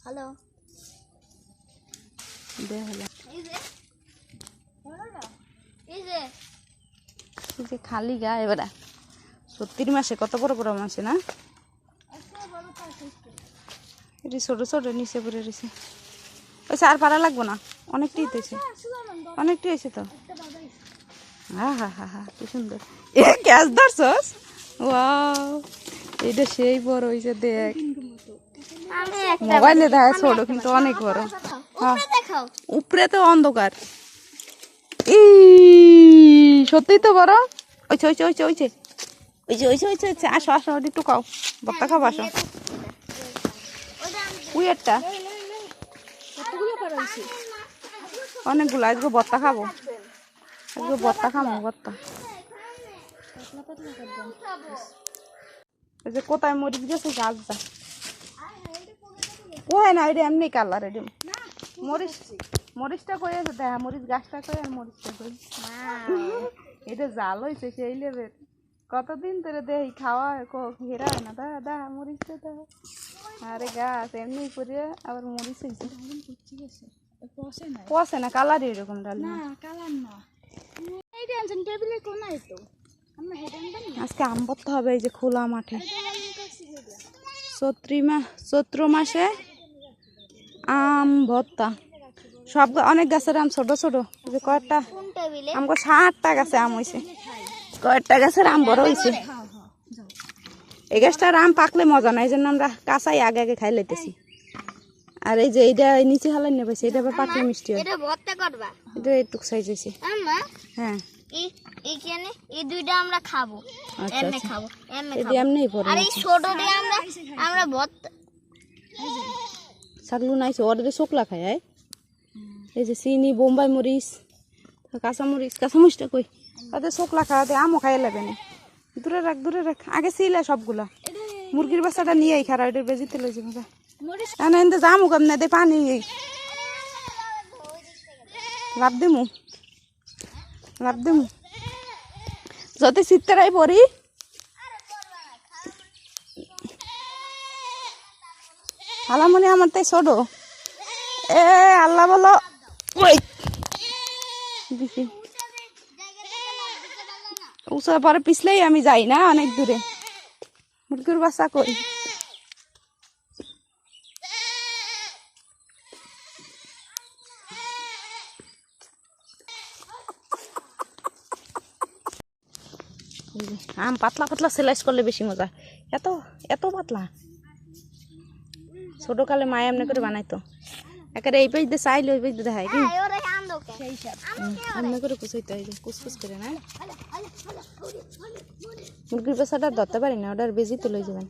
Hello এই যে খালি গা এবার 70 মাসে কত বড় বড় মাসে না এটি ছোট ছোট নিচে পড়ে রয়েছে ওই আর পারা লাগবো না অনেকটাই হয়েছে অনেকটাই হয়েছে তো হা হা হা হা কি সুন্দর এ গ্যাস ধরছস ওয়াও এটা সেই বড় হয়েছে দেখ মোবাইলে দেখা ছোট কিন্তু অনেক বড় উপরে তো অন্ধকার এই সত্যিই তো বড় ওইছে ওইছে ওইছে ওইছে ওইছে ওইছে ওইছে ওইছে আসো আসো একটু খাও বক্তা খাবো আসো উইয়ারটা অনেকগুলো আজকে বত্তা খাবো আজকে বত্তা খাবো বত্তা এই যে কোথায় মরিচ গেছে গাছ যা ও না এটা এমনি কালার এটা মরিচ মরিচটা কই আছে দেখা মরিচ গাছটা কই আর মরিচটা কই এটা জাল হয়েছে সেই লেবের কতদিন ধরে দেখি খাওয়া ঘেরা হয় না দা দা মরিচটা দা আরে গাছ এমনি করে আবার মরিচ হয়েছে পচে না কালার এরকম ডাল না কালার না এই টেনশন টেবিলে কোন আইতো আমরা হেডান বানি আজকে আম পড়তে হবে এই যে খোলা মাঠে চৈত্র মাসে আম ভর্তা সব অনেক গাছের আম ছোট ছোট যে কয়েকটা আমগো 60টা গাছে আম হয়েছে কয়েকটা গাছের আম বড় হয়েছে এই গাছটার আম পাকলে মজা না এই জন্য আমরা কাঁচাই আগে আগে খাই লাইতেছি আর এই যে এইটা নিচে হালাই নেবে এটা আবার পাকলে মিষ্টি হয় এটা ভর্তা করবা এটা একটু সাইজ হয়েছে আম্মা হ্যাঁ এইখানে এই দুইটা আমরা খাবো আচ্ছা এমনি আচ্ছা খাবো এমনি এটা খাবো এমনি পড়ে আর এই ছোট দিয়ে আমরা ভর্তা ছাগলু নাইছে ওদের শুকলা খায় এই যে চিনি বোম্বাই মরিচ কাঁচামরিচটা কই ওদের শুকলা খাওয়াতে আমও খাইয়ে লাগবে না দূরে রাখ আগে ছিলে সবগুলা মুরগির বাচ্চাটা নিয়ে খারা এটার বেজিতে লইছে মজা এনে যামু কাম না দে পানি লাভ দিমু যদি শীতটাই পড়ি আলামনি আমার তাই ছোট এ আল্লাহ বলো ওই দিছি উৎসব পরে পিছলেই আমি যাই না অনেক দূরে মুরগির বাচ্চা কই আম পাতলা পাতলা স্লাইস করলে বেশি মজা এত এত পাতলা ছোট কালে মায় এমনি করে বানাইতো একেবারে এই পেজ দিয়ে চাইলে ওই পেজ দিয়ে দেখায় কি এমনি করে কুচাইতে হয় কুচকুচ করে না মুরগির পেশাটা ধরতে পারি না ওটার বেজি তো লই যাবেন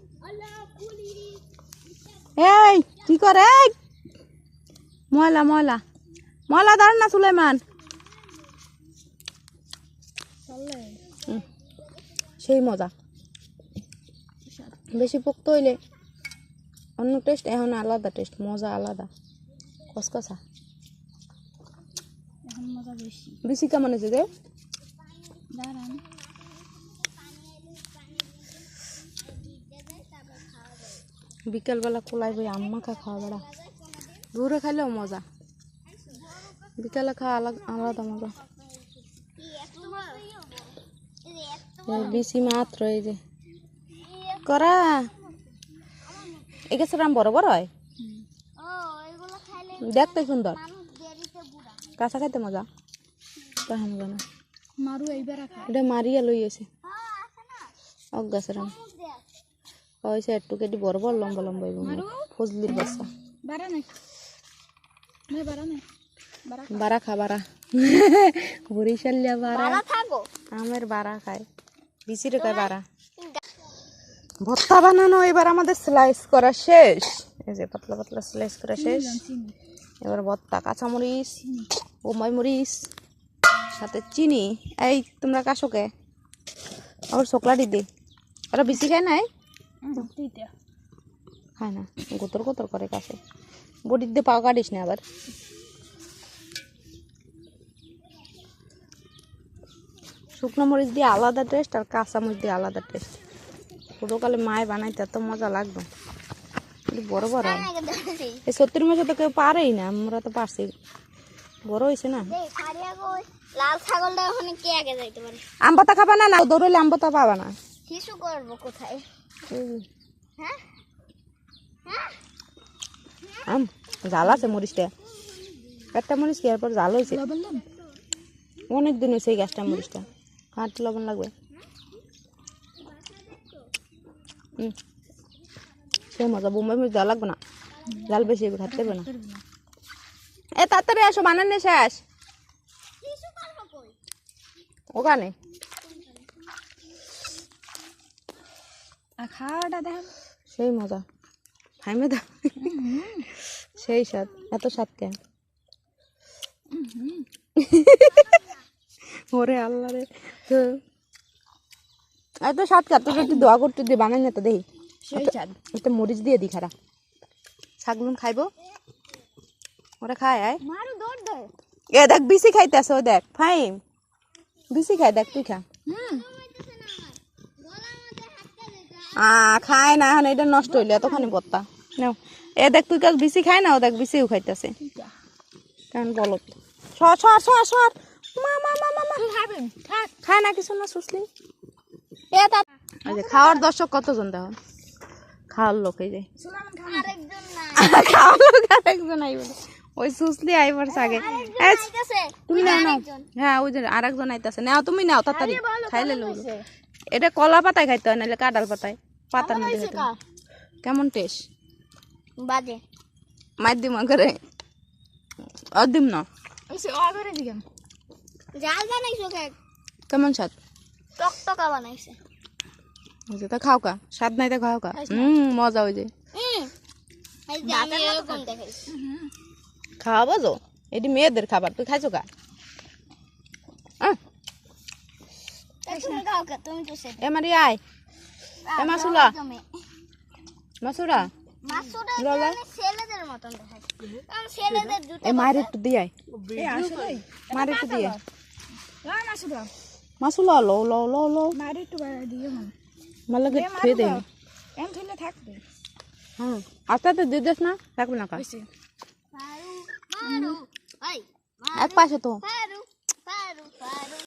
এই কি করে ময়লা ময়লা ময়লা ধর না সুলাইমান সেই মজা বেশি পোক্ত হইলে অন্য টেস্ট এখন আলাদা টেস্ট মজা আলাদা কসকসা এখন মজা বেশি বেশি কেমন আছে রে দাঁড়ান বিকালবেলা কোলাই বই আম্মাকে খাওয়া বেড়া দূরে খাইলেও মজা বিকালে খাওয়া আলাদা মজা বেশি মাত্র এই যে করা এই গাছের আম বড় বড় হয় দেখতে সুন্দর কাঁচা খাইতে মজা তাহা মজা না মারু এইবার এটা মারিয়া লইয়েছে অগ গাছের আম হয়েছে একটু কেটে বড় বড় লম্বা লম্বা ফজলির বাচ্চা বারা খা বারা বরিশালিয়া বারা আমের বারা খায় বিচিরে খায় বারা ভর্তা বানানো এবার আমাদের স্লাইস করা শেষ এই যে পাতলা পাতলা স্লাইস করা শেষ এবার ভর্তা কাঁচামরিচ বোম্বাই মরিচ সাথে চিনি এই তোমরা কাশোকে আবার চকলাটি দে ওরা বেশি খায় নাই খায় না গোতর গোতর করে কাছে বডির দিয়ে পাও কাটিস না আবার শুকনো মরিচ দিয়ে আলাদা টেস্ট আর কাঁচা মরিচ দিয়ে আলাদা টেস্ট ছোটোকালে মায়ে বানাইতে এত মজা লাগতো বড় বড় এই 70 মাসে তো কেউ পারেই না, আমরা তো পারছি, বড় হয়েছে না। লাল ছাগলটা ওখানে কে আগে যাইতে পারে? আম পাতা খাবা না? না দৌড়লে আম পাতা পাবা না। শিশু করবো কোথায়? হ্যাঁ আম জাল আছে মরিচটা, একটা মরিচ কি এরপর জাল হয়েছে, অনেক দিন হয়েছে এই গাছটা মরিচটা। হাত লবণ লাগবে। সে মজা, বোম্বাই মরিচ দেওয়া লাগবে না, জাল বেশি খাতে পারবে না। এ তাড়াতাড়ি আসো, বানান শেষ ওখানে। খাওয়াটা দেখ সেই মজা, খাইমে দাও সেই স্বাদ, এত স্বাদ কেন? ওরে আল্লাহ রে, এত স্বাদ কে? তোর একটু দোয়া করতে দিয়ে বানাই না তো দেখি, সেই স্বাদ। একটু মরিচ দিয়ে দি খারা, ছাগলুন খাইবো, ওরা খায় আয়। মারু দৌড় দে। এ দেখ বিসি খাইতেছে, ও দেখ ফাইম বিসি খাই, দেখ তুই খা। খায় না এখন, এটা নষ্ট হইলে এতখানি বত্তা নাও। এ দেখ তুই কাজ বিসি খায় না, ও দেখ বিসিও খাইতেছে, কেমন বলত। সর সর সর সর, মা মা মা মা খায় না কিছু না সুসলি। এ তা খাওয়ার দর্শক কতজন দেখো, খাওয়ার লোক এই যে খাওয়ার লোক আরেকজন আই বলে, ওই সুসলি আই পড়ছে আগে। তুমি নাও নাও, হ্যাঁ ওই যে আরেকজন আইতাছে, নাও তুমি নাও তাড়াতাড়ি খাইলে লোক। এটা কলা পাতায় খাইতে হয়, নাহলে কাঁঠাল পাতায়, পাতার মধ্যে খেতে হয়। কেমন টেস্ট বাজে মার দিম করে অদিম না জাল বানাইছো কেক, কেমন স্বাদ? টকটকা বানাইছে। তা খাও কা, স্বাদ নাই তা খাও কা, মজা ওই যে এই যে আমি এরকম দেখাইছি। খাওয়াবো তো, এটি মেয়েদের খাবার, তুই খাইছো কা? তুমি খাও কে? তুমি তো সেটা এ মারি আয়, এ মাসুলা মাসুরা মাছটা ললা ছেলেদের মতন দেখায়, কারণ ছেলেদের জুতো। এ মায়ের একটু দিয়ে আয়, মায়ের একটু দিয়ে মাসুলা লো লো লো লো মারি একটু বাড়া দিও না, মালকে খেয়ে দে। এম থইলে থাকবে। হ্যাঁ আস্তে আস্তে দিয়ে দিস না, থাকবে না কা মারু মারু, এই এক পাশে তো মারু মারু মারু।